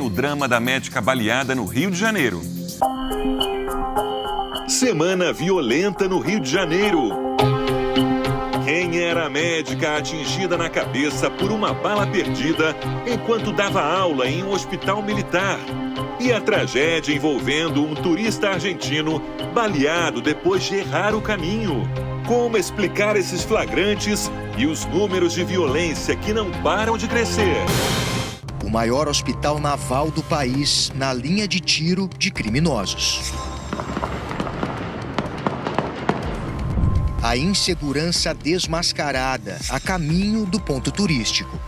O drama da médica baleada no Rio de Janeiro. Semana violenta no Rio de Janeiro. Quem era a médica atingida na cabeça por uma bala perdida enquanto dava aula em um hospital militar? E a tragédia envolvendo um turista argentino baleado depois de errar o caminho. Como explicar esses flagrantes e os números de violência que não param de crescer? O maior hospital naval do país na linha de tiro de criminosos. A insegurança desmascarada a caminho do ponto turístico.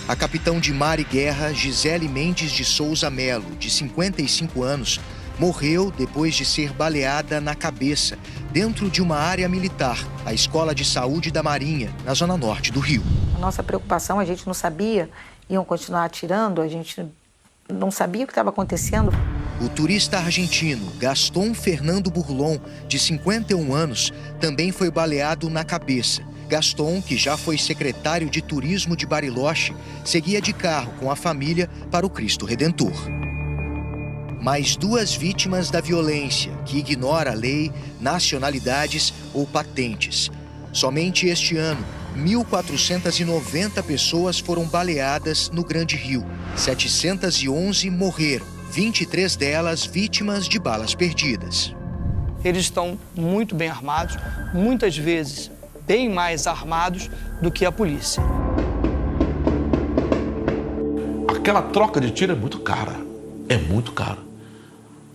A capitão de mar e guerra Gisele Mendes de Souza Melo, de 55 anos, morreu depois de ser baleada na cabeça dentro de uma área militar, a Escola de Saúde da Marinha, na zona norte do Rio. A nossa preocupação, a gente não sabia, iam continuar atirando, a gente não sabia o que estava acontecendo. O turista argentino Gaston Fernando Burlon, de 51 anos, também foi baleado na cabeça. Gaston, que já foi secretário de Turismo de Bariloche, seguia de carro com a família para o Cristo Redentor. Mais duas vítimas da violência, que ignora a lei, nacionalidades ou patentes. Somente este ano, 1.490 pessoas foram baleadas no Grande Rio. 711 morreram, 23 delas vítimas de balas perdidas. Eles estão muito bem armados, muitas vezes bem mais armados do que a polícia. Aquela troca de tiro é muito cara, é muito cara.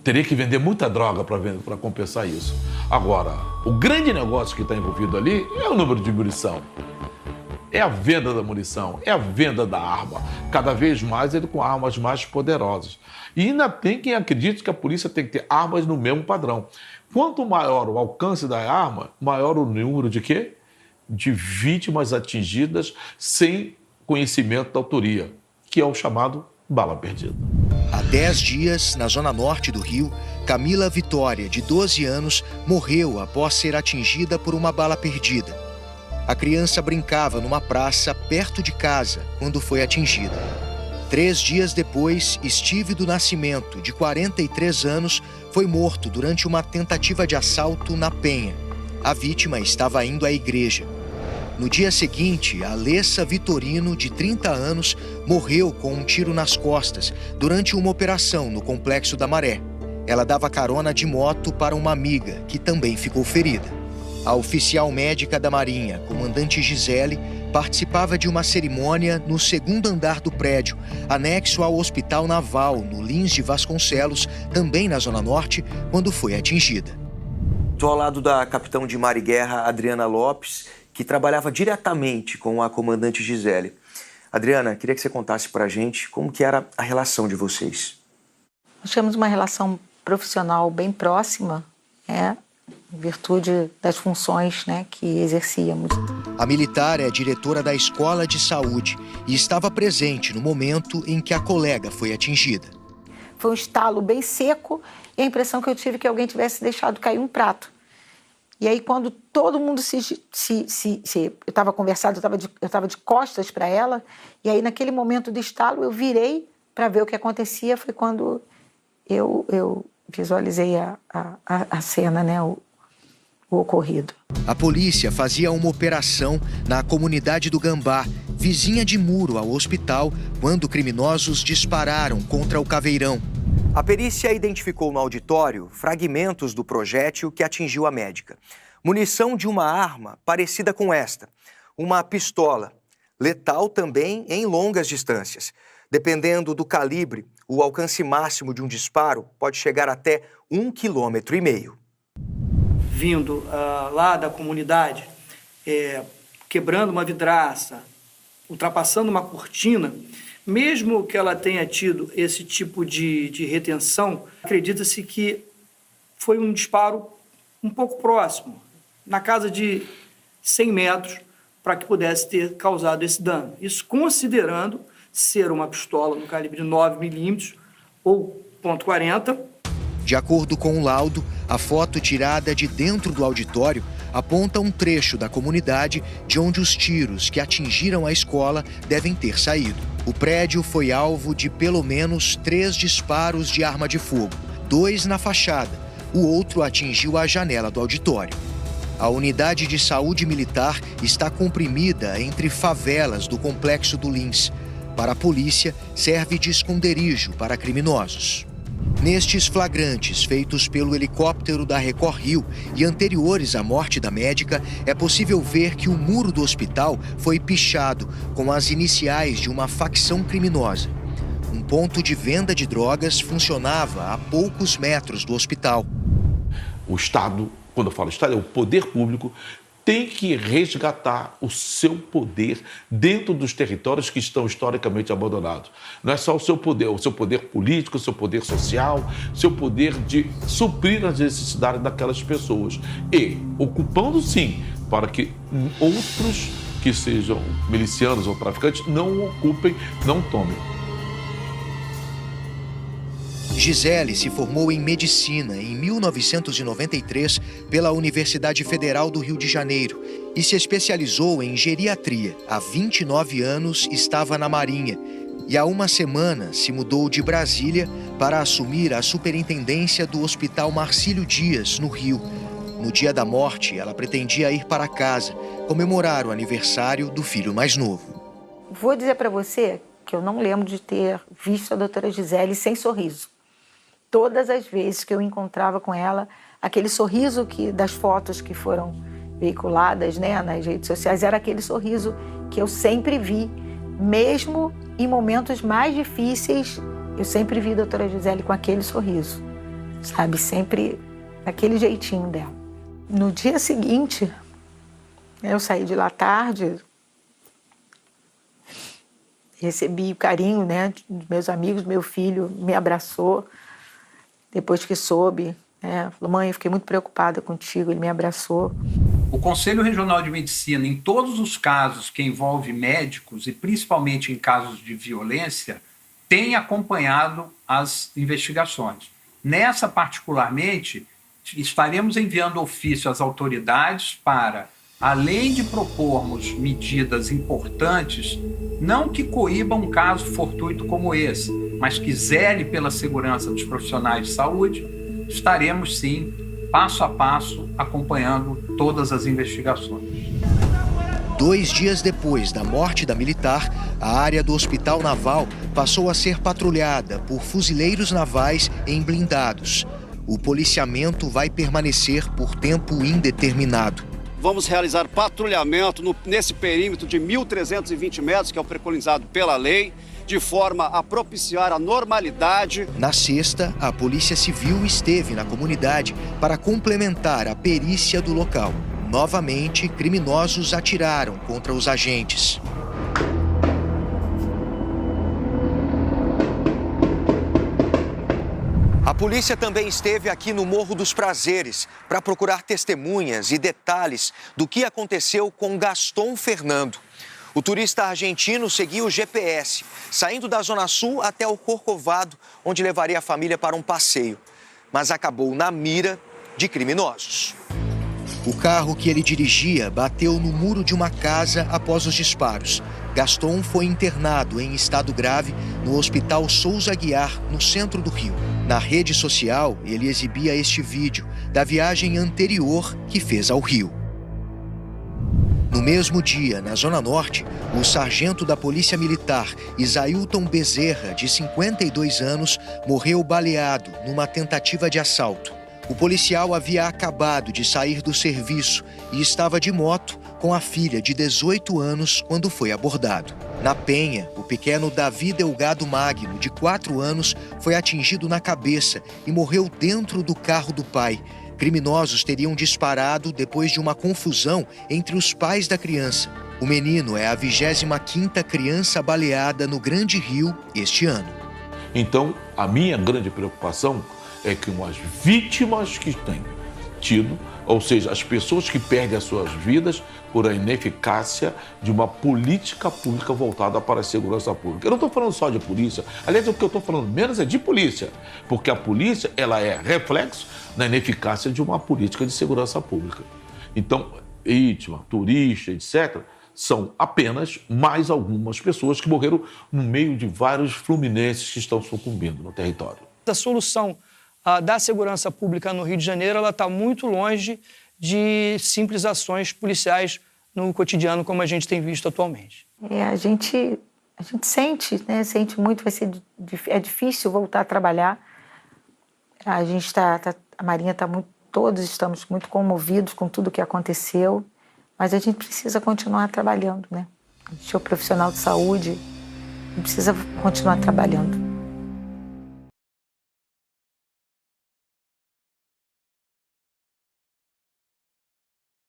Teria que vender muita droga para compensar isso. Agora, o grande negócio que está envolvido ali é o número de munição. É a venda da munição, é a venda da arma. Cada vez mais ele com armas mais poderosas. E ainda tem quem acredite que a polícia tem que ter armas no mesmo padrão. Quanto maior o alcance da arma, maior o número de quê? De vítimas atingidas sem conhecimento da autoria, que é o chamado bala perdida. Há 10 dias, na zona norte do Rio, Camila Vitória, de 12 anos, morreu após ser atingida por uma bala perdida. A criança brincava numa praça perto de casa quando foi atingida. 3 dias depois, Steve do Nascimento, de 43 anos, foi morto durante uma tentativa de assalto na Penha. A vítima estava indo à igreja. No dia seguinte, Alessa Vitorino, de 30 anos, morreu com um tiro nas costas durante uma operação no Complexo da Maré. Ela dava carona de moto para uma amiga, que também ficou ferida. A oficial médica da Marinha, comandante Gisele, participava de uma cerimônia no segundo andar do prédio, anexo ao Hospital Naval, no Lins de Vasconcelos, também na Zona Norte, quando foi atingida. Estou ao lado da capitão de mar e guerra, Adriana Lopes, que trabalhava diretamente com a comandante Gisele. Adriana, queria que você contasse para a gente como que era a relação de vocês. Nós tínhamos uma relação profissional bem próxima, em virtude das funções, que exercíamos. A militar é diretora da Escola de Saúde e estava presente no momento em que a colega foi atingida. Foi um estalo bem seco e a impressão que eu tive que alguém tivesse deixado cair um prato. E aí, quando todo mundo eu estava conversando, eu estava de costas para ela, e aí, naquele momento do estalo, eu virei para ver o que acontecia. Foi quando eu visualizei a cena, o ocorrido. A polícia fazia uma operação na comunidade do Gambá, vizinha de muro ao hospital, quando criminosos dispararam contra o caveirão. A perícia identificou no auditório fragmentos do projétil que atingiu a médica. Munição de uma arma parecida com esta, uma pistola, letal também em longas distâncias. Dependendo do calibre, o alcance máximo de um disparo pode chegar até 1,5 km. Vindo lá da comunidade, quebrando uma vidraça, ultrapassando uma cortina, mesmo que ela tenha tido esse tipo de retenção, acredita-se que foi um disparo um pouco próximo, na casa de 100 metros, para que pudesse ter causado esse dano. Isso considerando ser uma pistola no calibre 9mm ou .40. De acordo com o laudo, a foto tirada de dentro do auditório aponta um trecho da comunidade de onde os tiros que atingiram a escola devem ter saído. O prédio foi alvo de pelo menos 3 disparos de arma de fogo, 2 na fachada, o outro atingiu a janela do auditório. A unidade de saúde militar está comprimida entre favelas do complexo do Lins. Para a polícia, serve de esconderijo para criminosos. Nestes flagrantes feitos pelo helicóptero da Record Rio e anteriores à morte da médica, é possível ver que o muro do hospital foi pichado com as iniciais de uma facção criminosa. Um ponto de venda de drogas funcionava a poucos metros do hospital. O Estado, quando eu falo Estado, é o poder público, tem que resgatar o seu poder dentro dos territórios que estão historicamente abandonados. Não é só o seu poder político, o seu poder social, o seu poder de suprir as necessidades daquelas pessoas. E ocupando, sim, para que outros que sejam milicianos ou traficantes não ocupem, não tomem. Gisele se formou em medicina em 1993 pela Universidade Federal do Rio de Janeiro e se especializou em geriatria. Há 29 anos estava na Marinha e há uma semana se mudou de Brasília para assumir a superintendência do Hospital Marcílio Dias, no Rio. No dia da morte, ela pretendia ir para casa, comemorar o aniversário do filho mais novo. Vou dizer para você que eu não lembro de ter visto a doutora Gisele sem sorriso. Todas as vezes que eu encontrava com ela, aquele sorriso das fotos que foram veiculadas, né, nas redes sociais, era aquele sorriso que eu sempre vi, mesmo em momentos mais difíceis, eu sempre vi a doutora Gisele com aquele sorriso, sabe? Sempre aquele jeitinho dela. No dia seguinte, eu saí de lá tarde, recebi o carinho, né, dos meus amigos, meu filho me abraçou. Depois que soube, falou: mãe, eu fiquei muito preocupada contigo, ele me abraçou. O Conselho Regional de Medicina, em todos os casos que envolvem médicos, e principalmente em casos de violência, tem acompanhado as investigações. Nessa, particularmente, estaremos enviando ofício às autoridades para, além de propormos medidas importantes, não que coíbam um caso fortuito como esse, mas que zele pela segurança dos profissionais de saúde, estaremos, sim, passo a passo, acompanhando todas as investigações. 2 dias depois da morte da militar, a área do Hospital Naval passou a ser patrulhada por fuzileiros navais em blindados. O policiamento vai permanecer por tempo indeterminado. Vamos realizar patrulhamento nesse perímetro de 1.320 metros, que é o preconizado pela lei, de forma a propiciar a normalidade. Na sexta, a Polícia Civil esteve na comunidade para complementar a perícia do local. Novamente, criminosos atiraram contra os agentes. A polícia também esteve aqui no Morro dos Prazeres para procurar testemunhas e detalhes do que aconteceu com Gaston Fernando. O turista argentino seguiu o GPS, saindo da Zona Sul até o Corcovado, onde levaria a família para um passeio, mas acabou na mira de criminosos. O carro que ele dirigia bateu no muro de uma casa após os disparos. Gaston foi internado em estado grave no Hospital Souza Aguiar, no centro do Rio. Na rede social, ele exibia este vídeo da viagem anterior que fez ao Rio. No mesmo dia, na Zona Norte, o sargento da Polícia Militar, Isailton Bezerra, de 52 anos, morreu baleado numa tentativa de assalto. O policial havia acabado de sair do serviço e estava de moto com a filha de 18 anos quando foi abordado. Na Penha, o pequeno Davi Delgado Magno, de 4 anos, foi atingido na cabeça e morreu dentro do carro do pai. Criminosos teriam disparado depois de uma confusão entre os pais da criança. O menino é a 25ª criança baleada no Grande Rio este ano. Então, a minha grande preocupação é que as vítimas que têm tido, ou seja, as pessoas que perdem as suas vidas por a ineficácia de uma política pública voltada para a segurança pública. Eu não estou falando só de polícia. Aliás, o que eu estou falando menos é de polícia, porque a polícia ela é reflexo da ineficácia de uma política de segurança pública. Então, vítima, turista, etc., são apenas mais algumas pessoas que morreram no meio de vários fluminenses que estão sucumbindo no território. A solução da segurança pública no Rio de Janeiro está muito longe de simples ações policiais no cotidiano, como a gente tem visto atualmente. A gente sente, né? Sente muito, é difícil voltar a trabalhar. A gente a Marinha está muito, todos estamos muito comovidos com tudo que aconteceu, mas a gente precisa continuar trabalhando, né? A gente é um profissional de saúde e precisa continuar trabalhando.